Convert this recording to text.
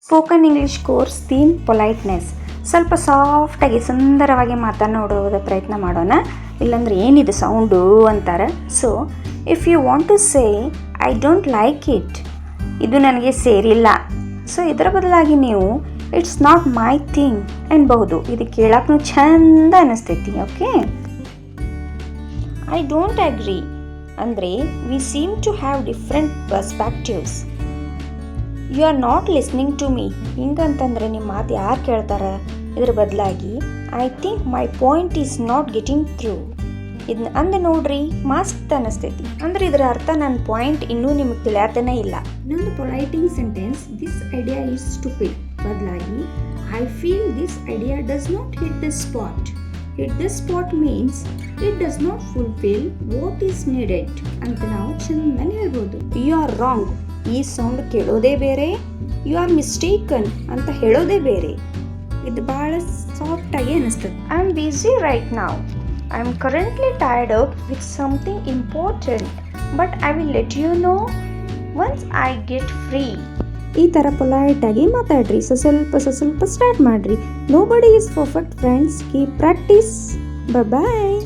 Spoken English course theme politeness. ಸ್ವಲ್ಪ ಸಾಫ್ಟಾಗಿ ಸುಂದರವಾಗಿ ಮಾತನಾಡುವುದ ಪ್ರಯತ್ನ ಮಾಡೋಣ. ಇಲ್ಲಾಂದ್ರೆ ಏನಿದು ಸೌಂಡು ಅಂತಾರೆ. So if you want to say I don't like it, ಇದು ನನಗೆ ಸೇರಿಲ್ಲ, ಸೊ ಇದರ ಬದಲಾಗಿ ನೀವು ಇಟ್ಸ್ ನಾಟ್ ಮೈ ಥಿಂಗ್ ಎನ್ಬಹುದು. ಇದು ಕೇಳಕ್ಕೂ ಚಂದ ಅನಿಸ್ತೈತಿ. ಓಕೆ, ಐ ಡೋಂಟ್ ಅಗ್ರಿ ಅಂದರೆ we seem to have different perspectives. You are not listening to me, ಹಿಂಗಂತಂದರೆ ನಿಮ್ಮ ಮಾತು ಯಾರು ಕೇಳ್ತಾರೆ. ಇದ್ರ ಬದಲಾಗಿ I think my point is not getting through. ಇದನ್ನ ಅಂದೆ ನೋಡ್ರಿ, ಮಸ್ತ್ ಅನ್ನಿಸ್ತೈತಿ. ಅಂದ್ರೆ ಇದರ ಅರ್ಥ ನನ್ನ ಪಾಯಿಂಟ್ ಇನ್ನೂ ನಿಮಗೆ ತಿಳಿಯತನೇ ಇಲ್ಲ. ಇನ್ನೊಂದು polite sentence, this idea is stupid ಬದಲಾಗಿ I feel this idea does not hit the spot. Hit the spot means it does not fulfil what is needed ಅಂತ ನಾವು ಚೆನ್ನಾಗಿ ಹೇಳ್ಬೋದು. ಯು ಆರ್ ರಾಂಗ್, ಈ ಸೌಂಡ್ ಕೇಳೋದೇ ಬೇರೆ, ಯು ಆರ್ ಮಿಸ್ಟೇಕನ್ ಅಂತ ಹೇಳೋದೇ ಬೇರೆ. ಇದು ಭಾಳ ಸಾಫ್ಟಾಗಿ ಅನಿಸ್ತದೆ. I am busy right now, I am currently tired out with something important, but I will let you know once I get free. ಈ ಥರ ಪೊಲೈಟಾಗಿ ಮಾತಾಡ್ರಿ. ಸ್ವಲ್ಪ ಸ್ಟಾರ್ಟ್ ಮಾಡ್ರಿ. Nobody is perfect friends. Keep practice. Bye.